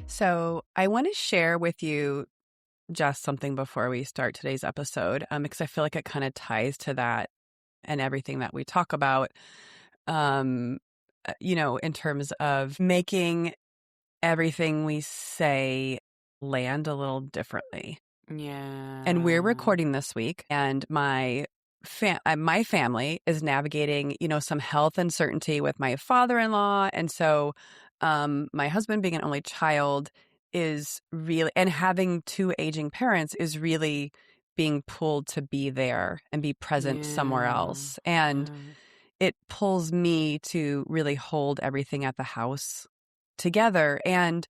So I want to share with you just something before we start today's episode, because I feel like it kind of ties to that and everything that we talk about, um, in terms of making everything we say land a little differently. And we're Yeah. recording this week, and my family is navigating, some health uncertainty with my father-in-law, and so my husband, being an only child, is really, and having two aging parents, is really being pulled to be there and be present somewhere Yeah. else, and Yeah. it pulls me to really hold everything at the house together, and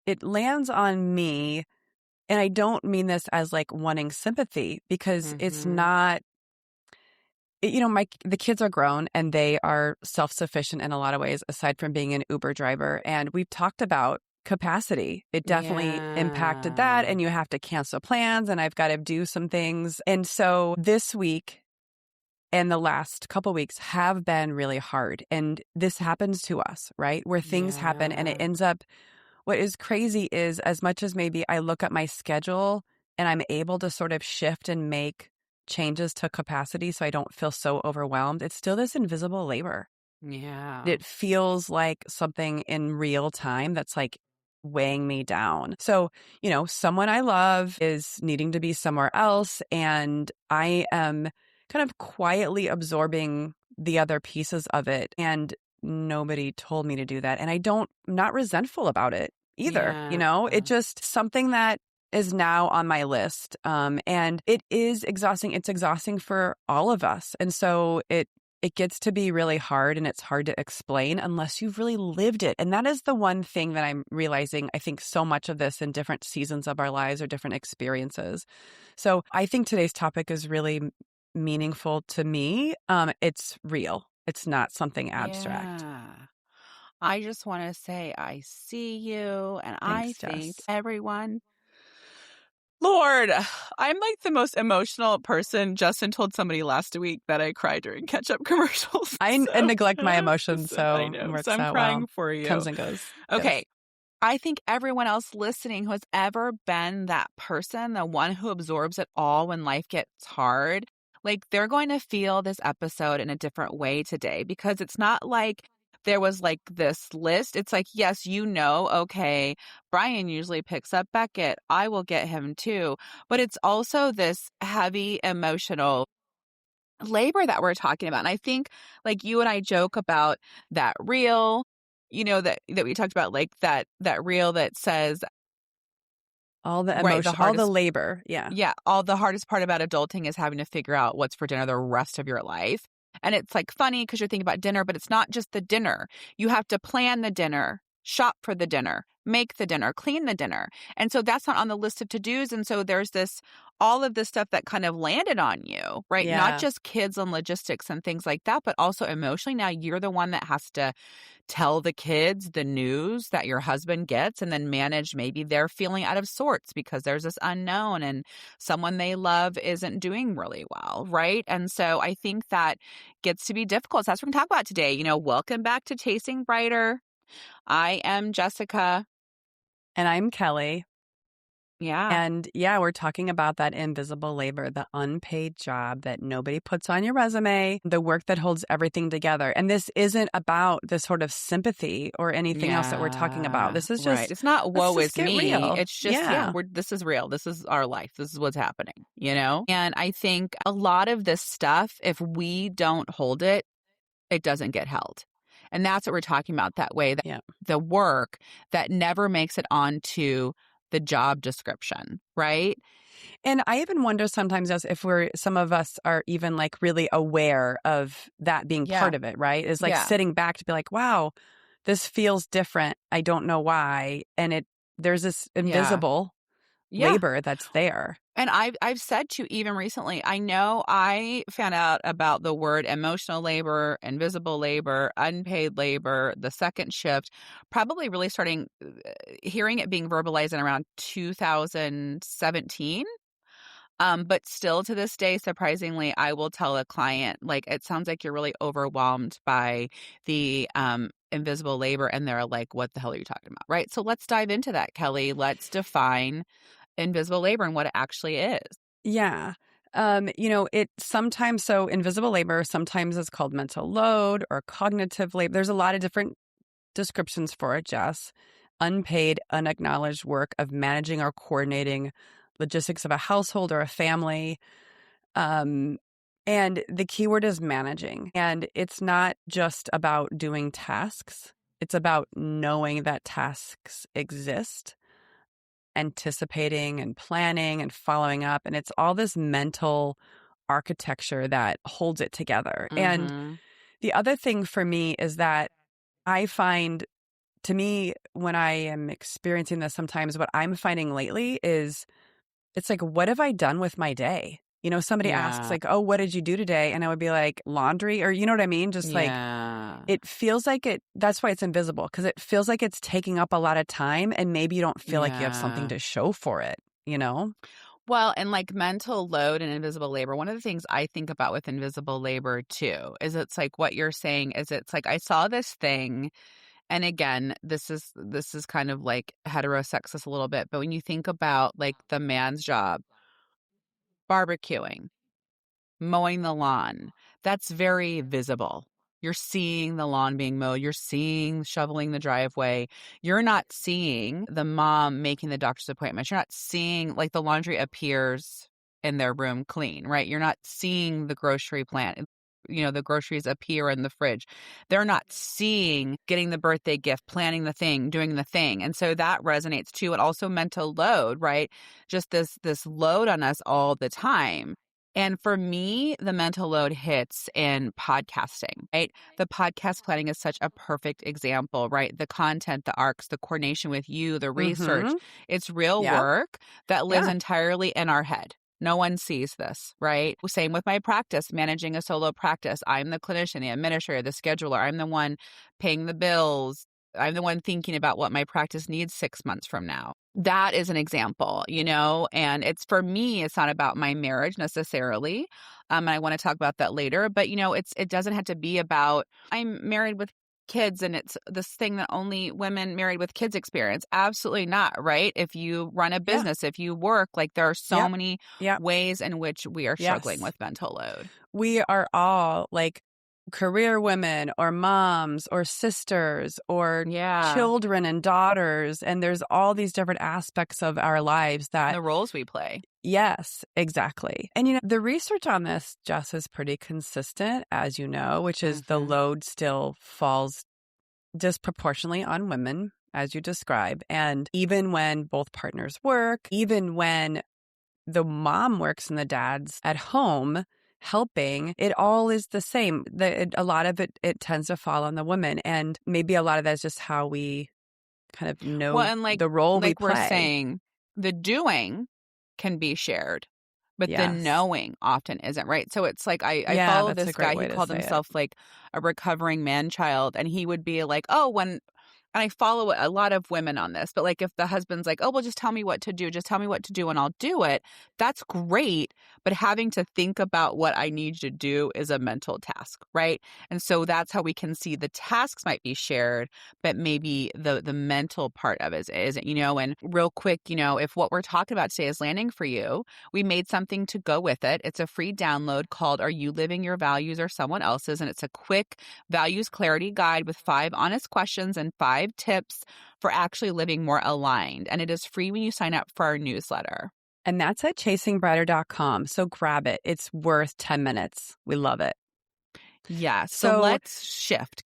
it lands on me. And I don't mean this as like wanting sympathy, because it's Mm-hmm. not, the kids are grown and they are self-sufficient in a lot of ways, aside from being an Uber driver. And we've talked about capacity. It definitely impacted that. Yeah. And you have to cancel plans, and I've got to do some things. And so this week and the last couple weeks have been really hard. And this happens to us, right? Where things happen and it Yeah. ends up, what is crazy is, as much as maybe I look at my schedule and I'm able to sort of shift and make changes to capacity so I don't feel so overwhelmed, it's still this invisible labor. Yeah. It feels like something in real time that's like weighing me down. So, someone I love is needing to be somewhere else, and I am kind of quietly absorbing the other pieces of it. And nobody told me to do that. And I'm not resentful about it either. Yeah. It just something that is now on my list. And it is exhausting. It's exhausting for all of us. And so it gets to be really hard, and it's hard to explain unless you've really lived it. And that is the one thing that I'm realizing. I think so much of this in different seasons of our lives or different experiences. So I think today's topic is really meaningful to me. It's real. It's not something abstract. Yeah. I just want to say I see you, and I Thanks, think Jess. everyone. Lord, I'm like the most emotional person. Justin told somebody last week that I cried during ketchup commercials. I neglect my emotions, I so it know. So works I'm out well. crying for Comes you. and goes. Okay. Yes. I think everyone else listening who has ever been that person, the one who absorbs it all when life gets hard, like they're going to feel this episode in a different way today, because it's not like there was like this list. It's like, yes, okay, Brian usually picks up Beckett. I will get him too. But it's also this heavy emotional labor that we're talking about. And I think, like, you and I joke about that reel, that we talked about, like that reel that says, All the right, the emotion, all the hardest, labor. Yeah. yeah, all the hardest part about adulting is having to figure out what's for dinner the rest of your life. And it's like funny because you're thinking about dinner, but it's not just the dinner. You have to plan the dinner, shop for the dinner, make the dinner, clean the dinner. And so that's not on the list of to-dos. And so there's all of this stuff that kind of landed on you, right? Not Yeah. just kids and logistics and things like that, but also emotionally. Now you're the one that has to tell the kids the news that your husband gets, and then manage maybe they're feeling out of sorts because there's this unknown and someone they love isn't doing really well, right? And so I think that gets to be difficult. So that's what we're going to talk about today. Welcome back to Chasing Brighter. I am Jessica. And I'm Kelly. Yeah. And yeah, we're talking about that invisible labor, the unpaid job that nobody puts on your resume, the work that holds everything together. And this isn't about the sort of sympathy or anything else that we're talking about. Yeah. This is Right. just, It's not let's woe just is get me. real. It's just, Yeah. this is real. This is our life. This is what's happening. And I think a lot of this stuff, if we don't hold it, it doesn't get held. And that's what we're talking about, that way, that Yeah. the work that never makes it onto the job description, right? And I even wonder sometimes as if some of us are even like really aware of that being Yeah. part of it, right? Is like Yeah. sitting back to be like, wow, this feels different. I don't know why. And there's this Yeah. invisible Yeah. labor that's there. And I've said to you even recently, I know I found out about the word emotional labor, invisible labor, unpaid labor, the second shift, probably really starting hearing it being verbalized in around 2017. But still to this day, surprisingly, I will tell a client, like, it sounds like you're really overwhelmed by the invisible labor and they're like, what the hell are you talking about? Right. So let's dive into that, Kelly. Let's define invisible labor and what it actually is. Yeah. It sometimes, so invisible labor sometimes is called mental load or cognitive labor. There's a lot of different descriptions for it, Jess. Unpaid, unacknowledged work of managing or coordinating logistics of a household or a family. And the keyword is managing. And it's not just about doing tasks. It's about knowing that tasks exist, anticipating and planning and following up. And it's all this mental architecture that holds it together. And Mm-hmm. the other thing for me is that I find, to me, when I am experiencing this sometimes, what I'm finding lately is it's like, what have I done with my day? Somebody asks Yeah. like, oh, what did you do today? And I would be like, laundry, or you know what I mean? Just like, Yeah. it feels like that's why it's invisible, because it feels like it's taking up a lot of time and maybe you don't feel like you have something Yeah. to show for it, you know? Well, and like mental load and invisible labor, one of the things I think about with invisible labor too is it's like what you're saying is it's like I saw this thing, and again, this is kind of like heterosexist a little bit, but when you think about like the man's job, barbecuing, mowing the lawn, that's very visible. You're seeing the lawn being mowed. You're seeing shoveling the driveway. You're not seeing the mom making the doctor's appointments. You're not seeing like the laundry appears in their room clean, right? You're not seeing the grocery plant. The groceries appear in the fridge. They're not seeing getting the birthday gift, planning the thing, doing the thing. And so that resonates too. And also mental load, right? Just this load on us all the time. And for me, the mental load hits in podcasting, right? The podcast planning is such a perfect example, right? The content, the arcs, the coordination with you, the research, Mm-hmm. it's real Yeah. work that lives Yeah. entirely in our head. No one sees this, right? Same with my practice, managing a solo practice. I'm the clinician, the administrator, the scheduler. I'm the one paying the bills. I'm the one thinking about what my practice needs 6 months from now. That is an example, and it's for me, it's not about my marriage necessarily. And I want to talk about that later, but it doesn't have to be about I'm married with kids and it's this thing that only women married with kids experience. Absolutely not, right? If you run a Yeah. business, if you work, like there are so Yep. many Yep. ways in which we are struggling Yes. with mental load. We are all like career women or moms or sisters or Yeah. children and daughters. And there's all these different aspects of our lives that, The roles we play. yes, exactly. And the research on this, Jess, is pretty consistent, as you know, which is the Mm-hmm. load still falls disproportionately on women, as you describe. And even when both partners work, even when the mom works and the dad's at home helping, it all is the same. A lot of it tends to fall on the woman. And maybe a lot of that is just how we kind of Well, know and the role we like we're play. saying, the doing can be shared, but the Yes. knowing often isn't, right? So it's like I Yeah, follow that's a this great guy, way he to called say it. himself like a recovering man child, and he would be like, oh, and I follow a lot of women on this, but like if the husband's like, oh, well, just tell me what to do, just tell me what to do and I'll do it, that's great. But having to think about what I need to do is a mental task, right? And so that's how we can see the tasks might be shared, but maybe the mental part of it isn't, and real quick, if what we're talking about today is landing for you, we made something to go with it. It's a free download called Are You Living Your Values or Someone Else's? And it's a quick values clarity guide with 5 honest questions and 5 tips for actually living more aligned. And it is free when you sign up for our newsletter. And that's at chasingbrighter.com. So grab it. It's worth 10 minutes. We love it. Yeah. So So, let's shift.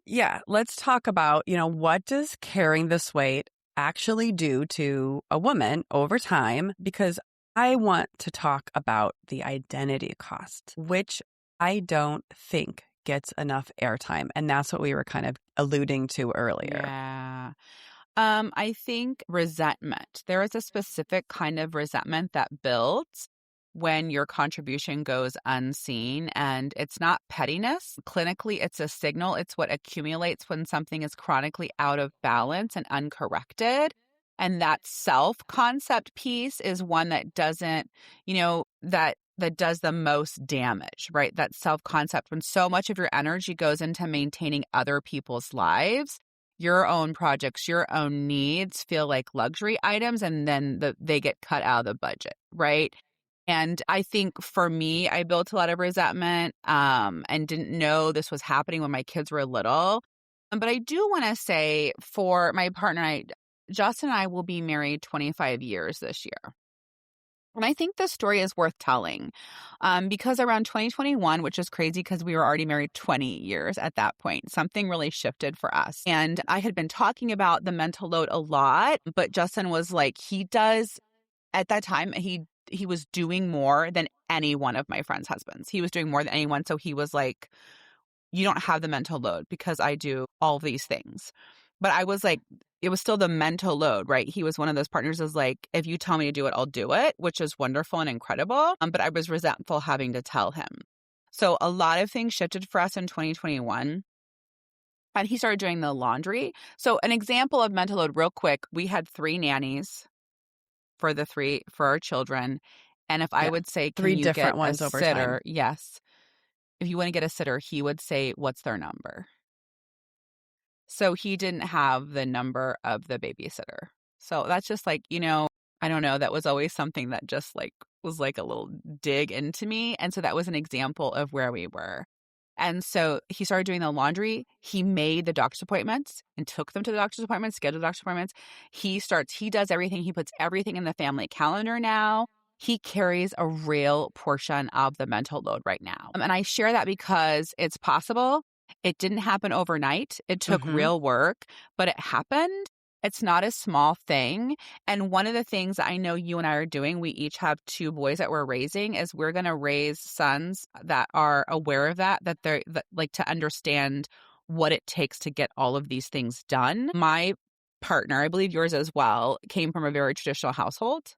yeah, let's talk about, what does carrying this weight actually do to a woman over time? Because I want to talk about the identity cost, which I don't think gets enough airtime. And that's what we were kind of alluding to earlier. Yeah. I think resentment. There is a specific kind of resentment that builds when your contribution goes unseen, and it's not pettiness. Clinically, it's a signal. It's what accumulates when something is chronically out of balance and uncorrected. And that self-concept piece is one that doesn't, that that does the most damage, right? That self-concept, when so much of your energy goes into maintaining other people's lives, your own projects, your own needs feel like luxury items, and then they get cut out of the budget, right? And I think for me, I built a lot of resentment, and didn't know this was happening when my kids were little. But I do want to say, for my partner, Justin and I will be married 25 years this year. And I think the story is worth telling, because around 2021, which is crazy because we were already married 20 years at that point, something really shifted for us. And I had been talking about the mental load a lot, but Justin was like, he does at that time, he was doing more than any one of my friends' husbands. He was doing more than anyone. So he was like, you don't have the mental load because I do all these things. But I was like, it was still the mental load, right? He was one of those partners is like, if you tell me to do it, I'll do it, which is wonderful and incredible. But I was resentful having to tell him. So a lot of things shifted for us in 2021. And he started doing the laundry. So an example of mental load, real quick, we had 3 nannies for our children. And if I Yeah. would say, can 3 you get different a ones over time. sitter? Yes. If you want to get a sitter, he would say, what's their number? So he didn't have the number of the babysitter. So that's just like, I don't know, that was always something that just like was like a little dig into me. And so that was an example of where we were. And so he started doing the laundry. He made the doctor's appointments and took them to the doctor's appointments, scheduled the doctor's appointments. He does everything. He puts everything in the family calendar now. He carries a real portion of the mental load right now. And I share that because it's possible. It didn't happen overnight. It took Mhm. real work, but it happened. It's not a small thing. And one of the things I know you and I are doing, we each have 2 boys that we're raising, is we're going to raise sons that are aware of that they're like to understand what it takes to get all of these things done. My partner, I believe yours as well, came from a very traditional household,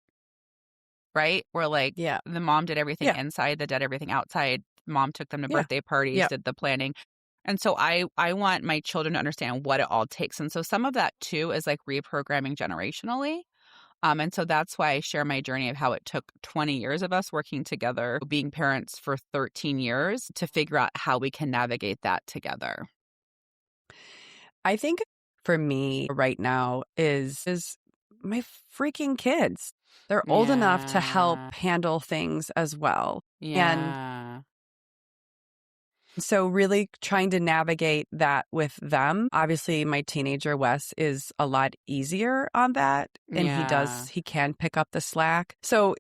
right? Where like Yeah. the mom did everything Yeah. inside, the dad everything outside. Mom took them to Yeah. birthday parties, Yep. did the planning. And so I want my children to understand what it all takes. And so some of that too is like reprogramming generationally. And so that's why I share my journey of how it took 20 years of us working together, being parents for 13 years to figure out how we can navigate that together. I think for me right now is my freaking kids. They're old enough to help Yeah. handle things as well. And Yeah. so really trying to navigate that with them. Obviously, my teenager Wes is a lot easier on that, and Yeah. he can pick up the slack. So,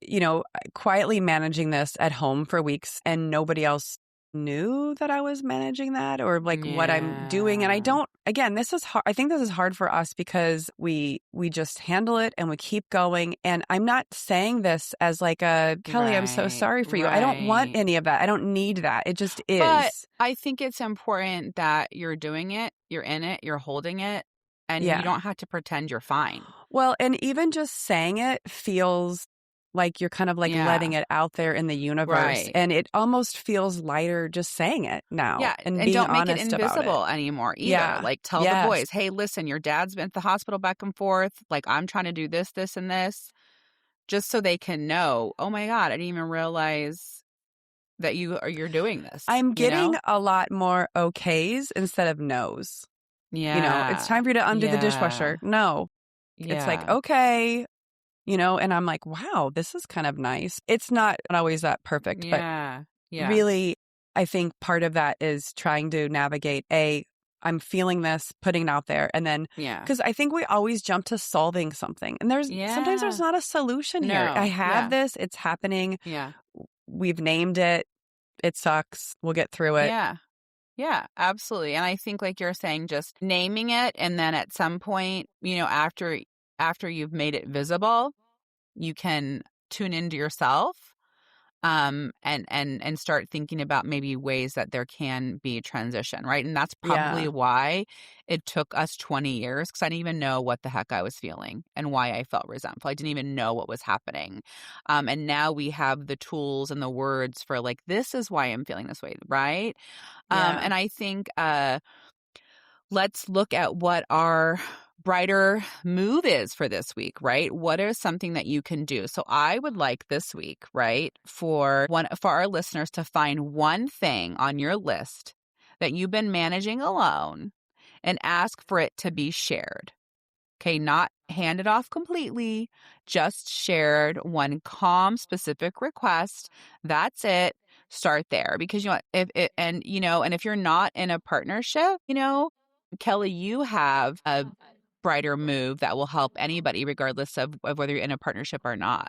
quietly managing this at home for weeks and nobody else knew that I was managing that or like what I'm doing. And I Yeah. don't, again, this is hard. I think this is hard for us because we just handle it and we keep going. And I'm not saying this as like a Kelly, I'm so Right. sorry for you. I don't want Right. any of that. I don't need that. It just But is. I think it's important that you're doing it, you're in it, you're holding it, and you Yeah. don't have to pretend you're fine. Well, and even just saying it feels like you're kind of like letting Yeah. it out there in the universe. Right. And it almost feels lighter just saying it now Yeah, and and being don't make it honest about it. invisible anymore either. Yeah. Like, tell the Yes. boys, "Hey, listen, your dad's been at the hospital back and forth. Like, I'm trying to do this, this, and this," just so they can know, "Oh my god, I didn't even realize that you're doing this," I'm you getting know? a lot more okays instead of no's. It's Yeah. time for you to undo the Yeah. dishwasher. No. It's like, Yeah. okay, and I'm like, wow, this is kind of nice. It's not always that perfect, but Yeah. Yeah. really, I think part of that is trying to navigate I'm feeling this, putting it out there. And then, Yeah. because I think we always jump to solving something. And sometimes there's Yeah. not a solution here. I No. have Yeah. this, it's happening. Yeah. We've named it. It sucks. We'll get through it. Yeah. Yeah, absolutely. And I think like you're saying, just naming it, and then at some point, after you've made it visible, you can tune into yourself, and start thinking about maybe ways that there can be transition, right? And that's probably Yeah. why it took us 20 years, because I didn't even know what the heck I was feeling and why I felt resentful. I didn't even know what was happening. And now we have the tools and the words for like, this is why I'm feeling this way, right? Yeah. And I think let's look at what our brighter move is for this week, right? What is something that you can do? So I would like this week, right, for our listeners to find one thing on your list that you've been managing alone and ask for it to be shared. Okay, not handed off completely, just shared one calm, specific request. That's it. Start there because if you're not in a partnership, Kelly, you have a brighter move that will help anybody, regardless of whether you're in a partnership or not.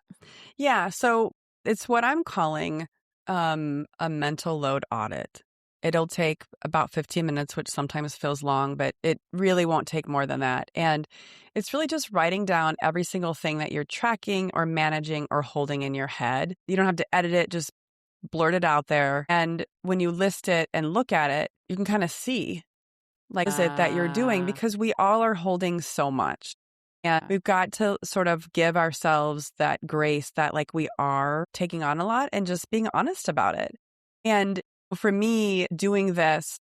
Yeah. So it's what I'm calling a mental load audit. It'll take about 15 minutes, which sometimes feels long, but it really won't take more than that. And it's really just writing down every single thing that you're tracking or managing or holding in your head. You don't have to edit it, just blurt it out there. And when you list it and look at it, you can kind of see, like, is it that you're doing? Because we all are holding so much. And we've got to sort of give ourselves that grace that, like, we are taking on a lot and just being honest about it. And for me, doing this,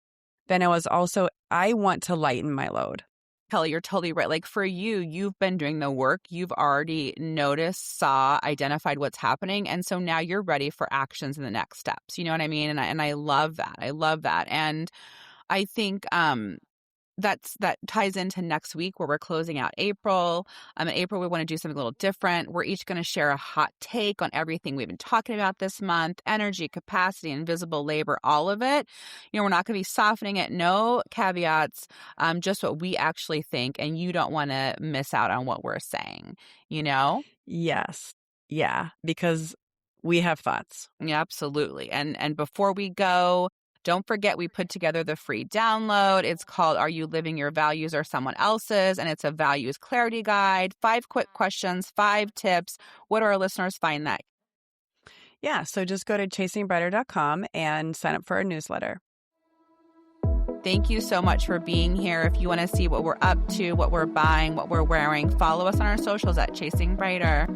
then it was also, I want to lighten my load. Kelly, you're totally right. Like for you, you've been doing the work. You've already noticed, saw, identified what's happening. And so now you're ready for actions and the next steps. You know what I mean? And I love that. I love that. And I think that ties into next week where we're closing out April. In April, we want to do something a little different. We're each going to share a hot take on everything we've been talking about this month: energy, capacity, invisible labor, all of it. We're not going to be softening it. No caveats, just what we actually think. And you don't want to miss out on what we're saying, Yes. Yeah. Because we have thoughts. Yeah, absolutely. And before we go, don't forget, we put together the free download. It's called Are You Living Your Values or Someone Else's? And it's a values clarity guide, 5 quick questions, 5 tips. What do our listeners find that? Yeah. So just go to chasingbrighter.com and sign up for our newsletter. Thank you so much for being here. If you want to see what we're up to, what we're buying, what we're wearing, follow us on our socials at Chasing Brighter.